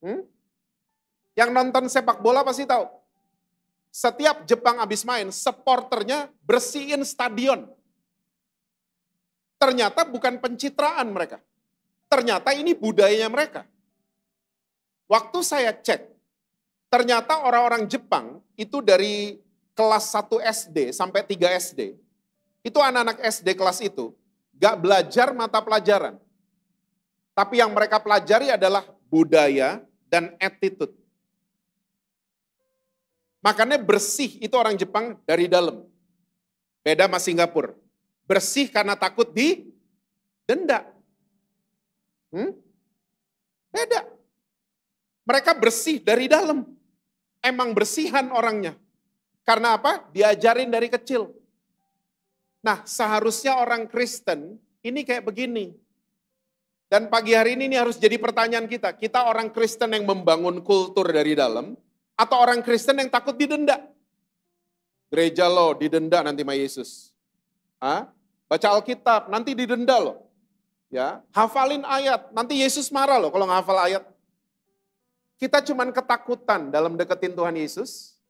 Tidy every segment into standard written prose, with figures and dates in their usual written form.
Hmm? Yang nonton sepak bola pasti tahu. Setiap Jepang habis main, supporternya bersihin stadion. Ternyata bukan pencitraan mereka. Ternyata ini budayanya mereka. Waktu saya cek, ternyata orang-orang Jepang itu dari kelas 1 SD sampai 3 SD, itu anak-anak SD kelas itu gak belajar mata pelajaran. Tapi yang mereka pelajari adalah budaya dan attitude. Makanya bersih itu orang Jepang dari dalam. Beda sama Singapura. Bersih karena takut didenda. Beda. Mereka bersih dari dalam. Emang bersihan orangnya. Karena apa? Diajarin dari kecil. Nah, seharusnya orang Kristen ini kayak begini. Dan pagi hari ini harus jadi pertanyaan kita. Kita orang Kristen yang membangun kultur dari dalam, atau orang Kristen yang takut didenda? Gereja lo didenda nanti sama Yesus. Baca Alkitab, nanti didenda lo. Ya, hafalin ayat, nanti Yesus marah lo kalau nggak hafal ayat. Kita cuman ketakutan dalam deketin Tuhan Yesus,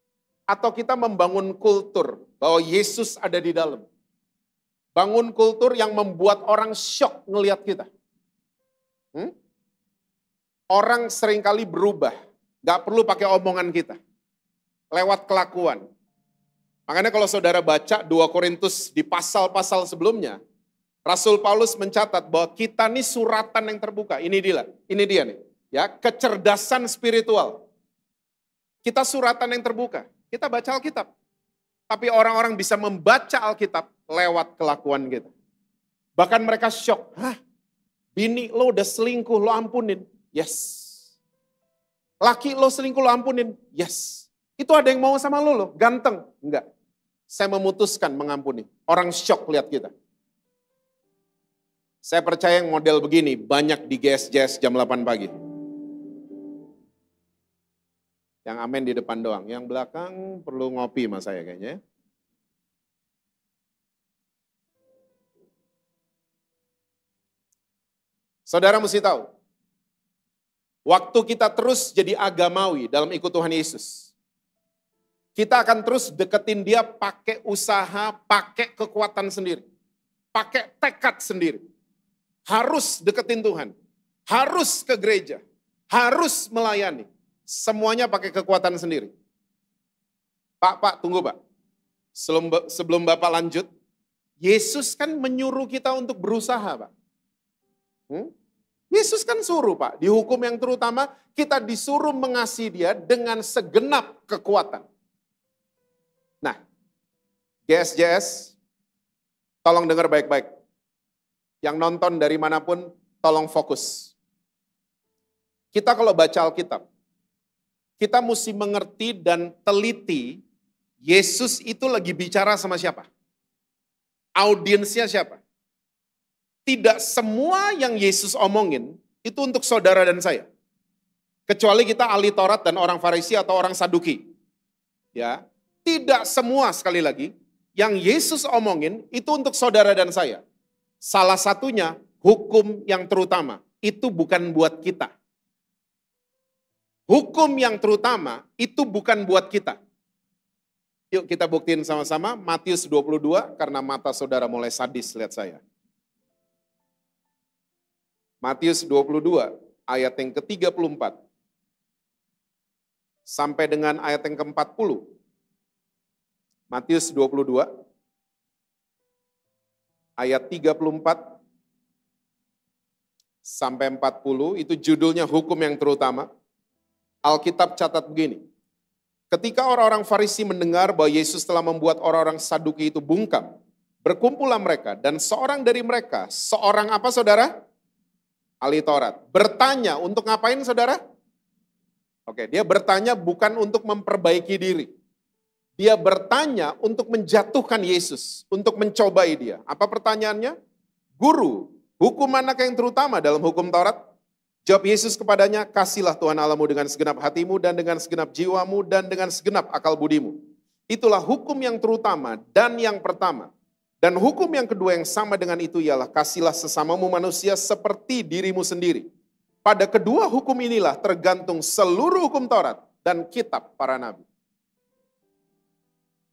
atau kita membangun kultur bahwa Yesus ada di dalam. Bangun kultur yang membuat orang syok ngelihat kita. Orang seringkali berubah, gak perlu pakai omongan kita, lewat kelakuan. Makanya kalau saudara baca 2 Korintus di pasal-pasal sebelumnya, Rasul Paulus mencatat bahwa kita nih suratan yang terbuka. Ini dia nih, ya, kecerdasan spiritual. Kita suratan yang terbuka, kita baca Alkitab. Tapi orang-orang bisa membaca Alkitab lewat kelakuan kita. Bahkan mereka syok, bini lo udah selingkuh, lo ampunin. Yes. Laki lo selingkuh, lo ampunin. Yes. Itu ada yang mau sama lo, ganteng. Enggak. Saya memutuskan mengampuni. Orang syok lihat kita. Saya percaya yang model begini banyak di GSJS jam 8 pagi. Yang amin di depan doang. Yang belakang perlu ngopi sama saya kayaknya. Saudara mesti tahu, waktu kita terus jadi agamawi dalam ikut Tuhan Yesus, kita akan terus deketin dia pakai usaha, pakai kekuatan sendiri, pakai tekad sendiri. Harus deketin Tuhan, harus ke gereja, harus melayani. Semuanya pakai kekuatan sendiri. Pak, tunggu Pak. Sebelum Bapak lanjut, Yesus kan menyuruh kita untuk berusaha Pak. Yesus kan suruh Pak, di hukum yang terutama kita disuruh mengasihi dia dengan segenap kekuatan. Nah, GSJS, tolong dengar baik-baik. Yang nonton dari manapun, tolong fokus. Kita kalau baca Alkitab, kita mesti mengerti dan teliti Yesus itu lagi bicara sama siapa? Audiensnya siapa? Tidak semua yang Yesus omongin itu untuk saudara dan saya. Kecuali kita ahli Taurat dan orang Farisi atau orang Saduki. Ya, tidak semua sekali lagi yang Yesus omongin itu untuk saudara dan saya. Salah satunya hukum yang terutama itu bukan buat kita. Hukum yang terutama itu bukan buat kita. Yuk kita buktiin sama-sama Matius 22 karena mata saudara mulai sadis lihat saya. Matius 22 ayat yang ke-34 sampai dengan ayat yang ke-40. Matius 22 ayat 34 sampai 40 itu judulnya hukum yang terutama. Alkitab catat begini. Ketika orang-orang Farisi mendengar bahwa Yesus telah membuat orang-orang Saduki itu bungkam, berkumpullah mereka dan seorang dari mereka, seorang apa saudara? Ahli Taurat. Bertanya untuk ngapain saudara? Oke, dia bertanya bukan untuk memperbaiki diri. Dia bertanya untuk menjatuhkan Yesus, untuk mencobai dia. Apa pertanyaannya? Guru, hukum manakah yang terutama dalam hukum Taurat? Jawab Yesus kepadanya, kasihlah Tuhan Allahmu dengan segenap hatimu dan dengan segenap jiwamu dan dengan segenap akal budimu. Itulah hukum yang terutama dan yang pertama. Dan hukum yang kedua yang sama dengan itu ialah kasihlah sesamamu manusia seperti dirimu sendiri. Pada kedua hukum inilah tergantung seluruh hukum Taurat dan kitab para nabi.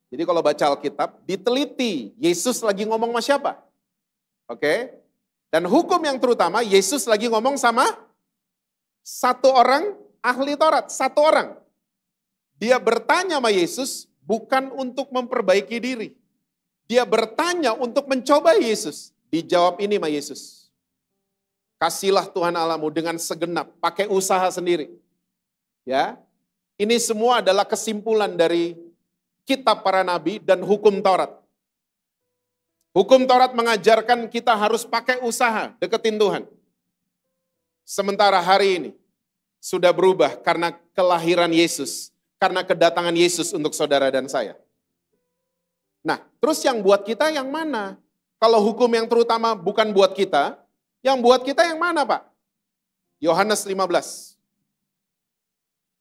Jadi kalau baca Alkitab, diteliti Yesus lagi ngomong sama siapa? Oke? Dan hukum yang terutama, Yesus lagi ngomong sama satu orang ahli Taurat, satu orang. Dia bertanya sama Yesus bukan untuk memperbaiki diri. Dia bertanya untuk mencoba Yesus. Dijawab ini sama Yesus. Kasihlah Tuhan Allahmu dengan segenap, pakai usaha sendiri. Ya, ini semua adalah kesimpulan dari kitab para nabi dan hukum Taurat. Hukum Taurat mengajarkan kita harus pakai usaha deketin Tuhan. Sementara hari ini sudah berubah karena kelahiran Yesus, karena kedatangan Yesus untuk saudara dan saya. Nah, terus yang buat kita yang mana? Kalau hukum yang terutama bukan buat kita, yang buat kita yang mana, Pak? Yohanes 15.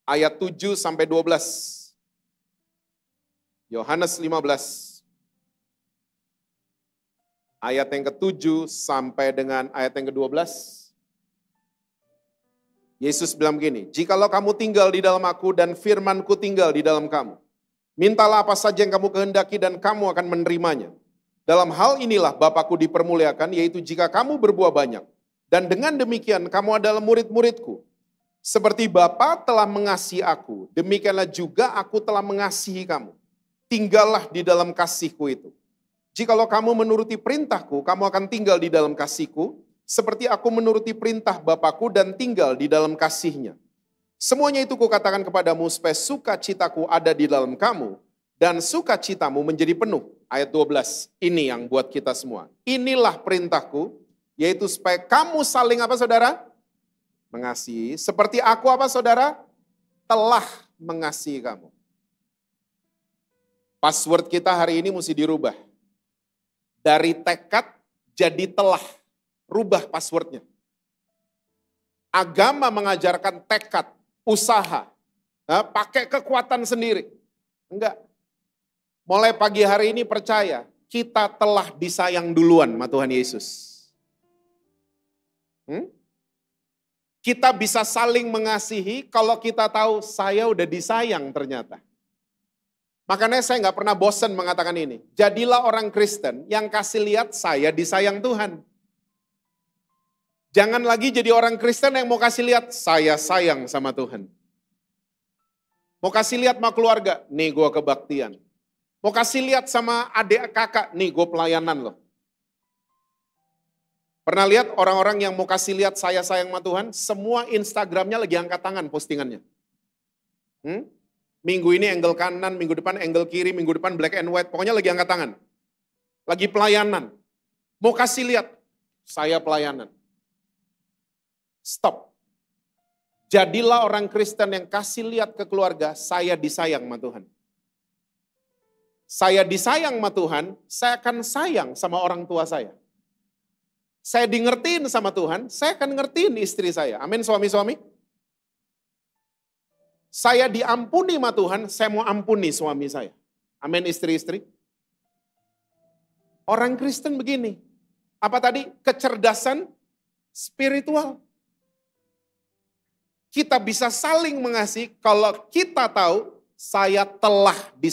Ayat 7 sampai 12. Yohanes 15. Ayat yang ke-7 sampai dengan ayat yang ke-12. Yesus bilang begini, "Jikalau kamu tinggal di dalam aku dan firman-Ku tinggal di dalam kamu, mintalah apa saja yang kamu kehendaki dan kamu akan menerimanya. Dalam hal inilah Bapa-Ku dipermuliakan, yaitu jika kamu berbuah banyak. Dan dengan demikian kamu adalah murid-murid-Ku. Seperti Bapa telah mengasihi aku, demikianlah juga aku telah mengasihi kamu. Tinggallah di dalam kasih-Ku itu. Jikalau kamu menuruti perintah-Ku, kamu akan tinggal di dalam kasih-Ku, seperti aku menuruti perintah Bapa-Ku dan tinggal di dalam kasih-Nya. Semuanya itu Kukatakan kepadamu supaya sukacitaku ada di dalam kamu, dan sukacitamu menjadi penuh." Ayat 12, ini yang buat kita semua. "Inilah perintahku, yaitu supaya kamu saling" apa saudara? "Mengasihi. Seperti aku" apa saudara? "Telah mengasihi kamu." Password kita hari ini mesti dirubah. Dari tekad jadi telah. Rubah passwordnya. Agama mengajarkan tekad, usaha. Pakai kekuatan sendiri. Enggak. Mulai pagi hari ini percaya, kita telah disayang duluan sama Tuhan Yesus. Kita bisa saling mengasihi kalau kita tahu saya udah disayang ternyata. Makanya saya nggak pernah bosan mengatakan ini. Jadilah orang Kristen yang kasih lihat saya disayang Tuhan. Jangan lagi jadi orang Kristen yang mau kasih lihat saya sayang sama Tuhan. Mau kasih lihat sama keluarga, nih gue kebaktian. Mau kasih lihat sama adik kakak, nih gue pelayanan loh. Pernah lihat orang-orang yang mau kasih lihat saya sayang sama Tuhan, semua Instagramnya lagi angkat tangan postingannya. Minggu ini angle kanan, minggu depan angle kiri, minggu depan black and white, pokoknya lagi angkat tangan. Lagi pelayanan. Mau kasih lihat, saya pelayanan. Stop. Jadilah orang Kristen yang kasih lihat ke keluarga, saya disayang sama Tuhan. Saya disayang sama Tuhan, saya akan sayang sama orang tua saya. Saya di ngertiin sama Tuhan, saya akan ngertiin istri saya. Amin suami-suami. Saya diampuni sama Tuhan, saya mau ampuni suami saya. Amin istri-istri. Orang Kristen begini. Apa tadi? Kecerdasan spiritual. Kita bisa saling mengasihi kalau kita tahu saya telah disayang.